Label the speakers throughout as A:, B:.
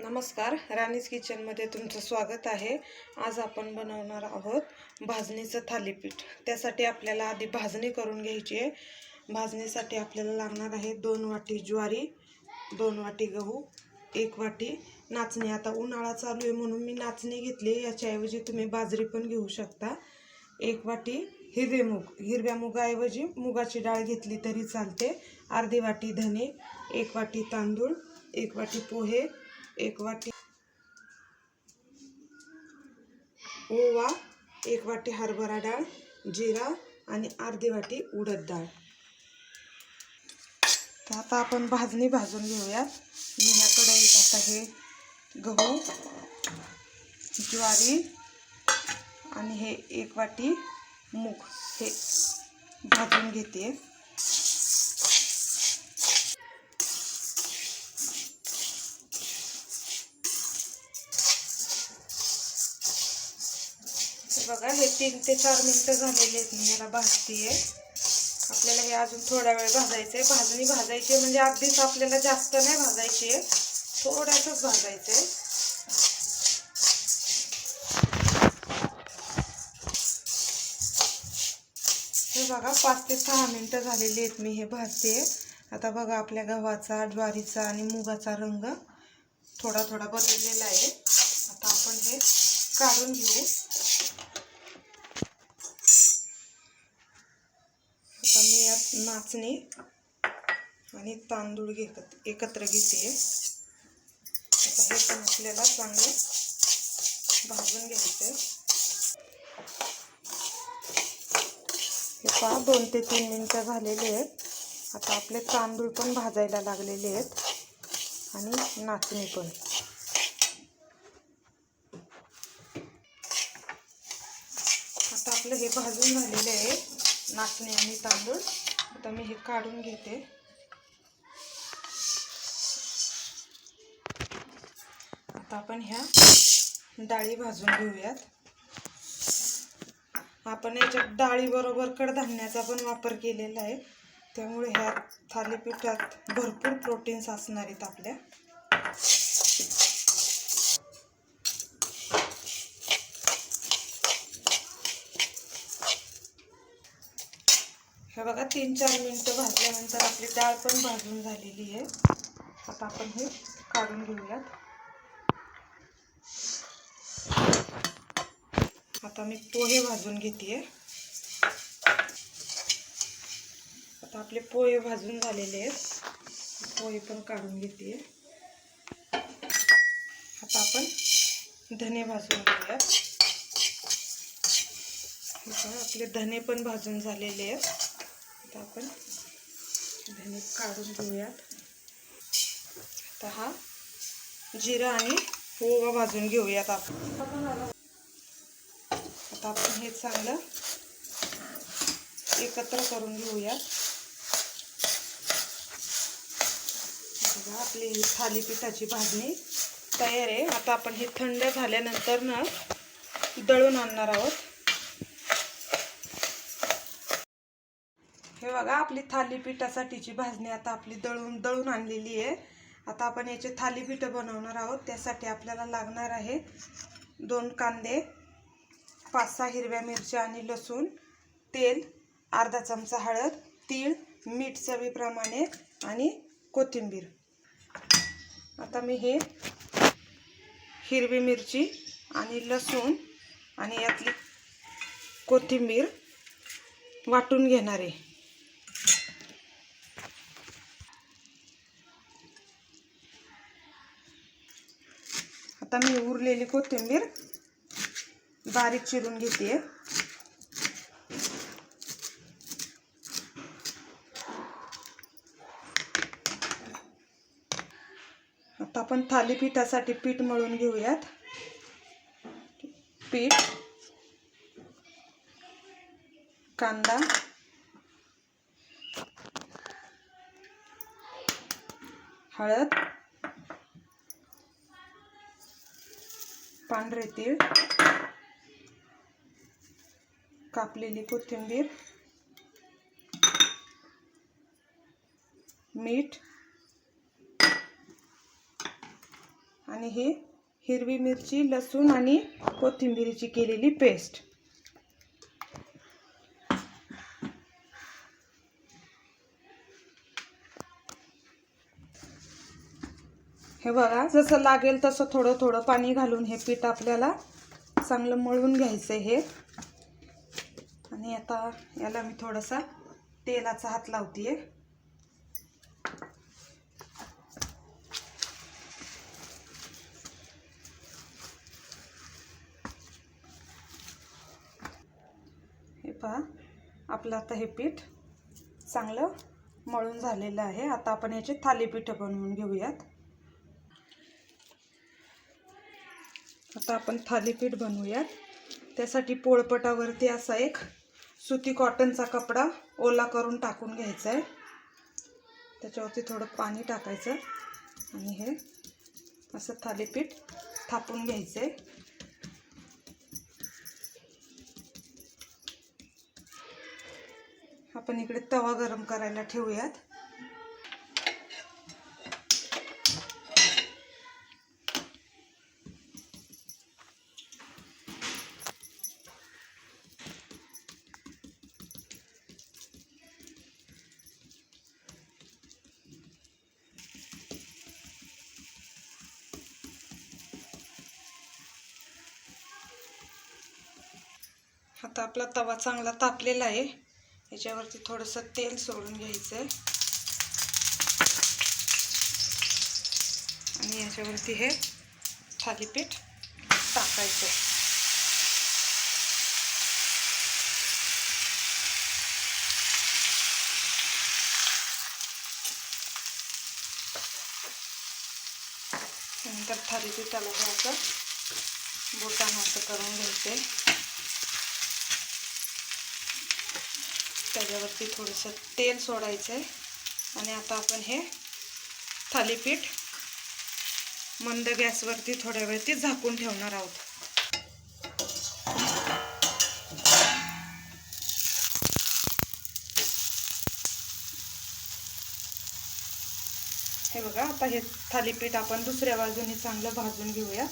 A: नमस्कार, राणीज किचनमध्ये तुमचं स्वागत आहे। आज आपण बनवणार आहोत भाजणीचं थालीपीठ। त्यासाठी आपल्याला आधी भाजणी करून घ्यायची आहे। भाजणीसाठी आपल्याला लागणार आहे 2 वाटी ज्वारी, 2 वाटी गहू, 1 वाटी नाचणी। आता उन्हाळा चालू आहे म्हणून मी नाचणी घेतली, याच्याऐवजी तुम्ही बाजरी पण घेऊ शकता। 1 वाटी हिरवे मूग, हिरव्या मुगाऐवजी मुगाची डाळ घेतली तरी चालते। अर्धी वाटी धने, 1 वाटी तांदूळ, 1 वाटी पोहे, 1 वाटी ओवा, 1 वाटी हरभरा डाळ, जिरा आणि अर्धी वाटी उडद डाळ। तर आता आपण भाजणी भाजून घेऊयात। मी ह्या कढईत आता हे गहू, ज्वारी आणि हे 1 वाटी मूग हे भाजून घेते। बघा हे 3 ते 4 मिनिटं झालेले आहेत, मी याला भाजते। आपल्याला हे अजून थोडा वेळ भाजायचं आहे। भाजणी भाजायची म्हणजे अगदीच आपल्याला जास्त नाही भाजायची आहे, थोडंसंच भाजायचं आहे। हे बघा 5 ते 6 मिनिटं झालेली आहेत, मी हे भाजते। आता बघा आपल्या गव्हाचा, ज्वारीचा आणि मुगाचा रंग थोडा थोडा बदललेला आहे। आता आपण हे काढून घेऊ। आता मी यात नाचणी आणि तांदूळ एकत्र घेते। आता हे पण आपल्याला चांगले भाजून घ्यायचे। हे पहा 2 ते 3 मिनिटं झालेले आहेत। आता आपले तांदूळ पण भाजायला लागलेले आहेत आणि नाचणी पण। आता आपलं हे भाजून झालेले आहे नाचणी आणि तांदूळ। आता मी हे काढून घेते। आता आपण ह्या डाळी भाजून घेऊयात। आपण याच्यात डाळी बरोबर कडधान्याचा पण वापर केलेला आहे, त्यामुळे ह्या थालीपीठात भरपूर प्रोटीन्स असणार आहेत आपल्या। हे बघा 3-4 मिनिटं भाजल्यानंतर आपली डाळ पण भाजून झालेली आहे। आता आपण हे काढून घेऊयात। आता मी पोहे भाजून घेते। आता आपले पोहे भाजून झालेले आहेत, पोहे पण काढून घेते। आता आपण धने भाजून घेऊयात। आपले धने पण भाजून झालेले आहेत। आता आपण धने काढून घेऊयात। आता हा जिरा आणि ओवा भाजून घेऊयात आपण। आता आपण हे चांगलं एकत्र करून घेऊयात। आपली थालीपीठाची भाजणी तयार आहे। आता आपण हे थंड झाल्यानंतर ना दळून आणणार आहोत। हे बघा आपली थालीपीठासाठीची भाजणी आता आपली दळून आणलेली आहे। आता आपण याचे थालीपीठ बनवणार आहोत। त्यासाठी आपल्याला लागणार आहे 2 कांदे, 5-6 हिरव्या मिरच्या आणि लसूण, तेल, अर्धा चमचा हळद, तीळ, मीठ चवीप्रमाणे आणि कोथिंबीर। आता मी हे हिरवी मिरची आणि लसूण आणि यातली कोथिंबीर वाटून घेणार आहे। आता मी उरलेली कोथिंबीर बारीक चिरून घेते। आता आपण थालीपीठासाठी पीठ मळून घेऊयात। पीठ, कांदा, हळद, पांढरे तीळ, कापलेली कोथिंबीर, मीठ, आणि ही हिरवी मिरची, लसूण आणि कोथिंबीरची केलेली पेस्ट. हे बघा, जसं लागेल तसं थोडं थोडं पाणी घालून हे पीठ आपल्याला चांगलं मळून घ्यायचं हे. आणि आता याला मी थोडासा तेलाचा हात लावतेय. हे पहा, आपलं आता हे पीठ चांगलं मळून झालेलं आहे. आता आपण याचे थालीपीठ बनवून घेऊयात. आता आपण थालीपीठ बनवूयात. त्यासाठी पोळपाटावरती असा एक सुती कॉटनचा कपडा ओला करून टाकून घ्यायचा आहे. त्याच्यावरती थोडं पाणी टाकायचं आणि हे असं थालीपीठ थापून घ्यायचं आहे. आपण इकडे तवा गरम करायला ठेवूयात. आता आपला तवा चांगला तापलेला आहे. याच्यावरती थोडंसं तेल सोडून घ्यायचं आहे आणि याच्यावरती हे थालीपीठ टाकायचं. नंतर थालीपीठाला हे असं बोटानं असं करून घ्यायचं. त्याच्यावरती थोडंसं तेल सोडायचं आहे आणि आता आपण हे थालीपीठ मंद गॅसवरती थोड्या वेळ ते झाकून ठेवणार आहोत. हे बघा, आता हे थालीपीठ आपण दुसऱ्या बाजूने चांगलं भाजून घेऊया.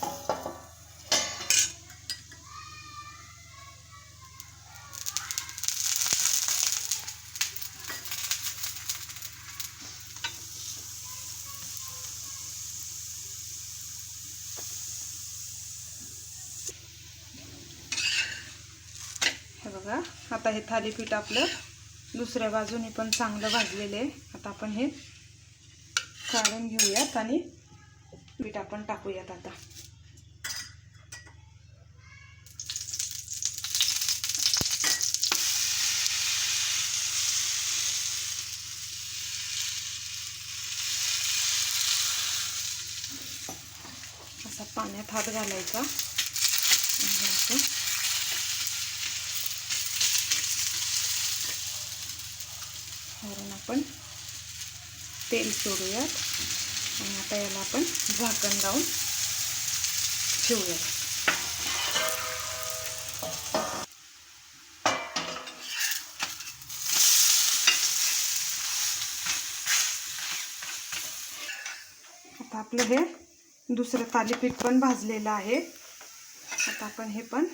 A: हे बघा, आता हे थालीपीठ आपलं दुसऱ्या बाजूने पण चांगलं भाजलेलं आहे. आता आपण हे काढून घेऊयात आणि पीठ आपण टाकूयात. आता असा पाण्यात हात घालायचा आणि असं वरून आपण तेल सोडूयात आणि आता याला आपण झाकण लावून ठेवूयात. आता आपलं हे दुसरं थालीपीठ पण भाजलेलं आहे. आता आपण हे पण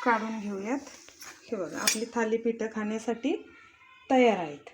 A: काढून घेऊयात. हे बघा, आपली थालीपीठं खाण्यासाठी तयार आहेत.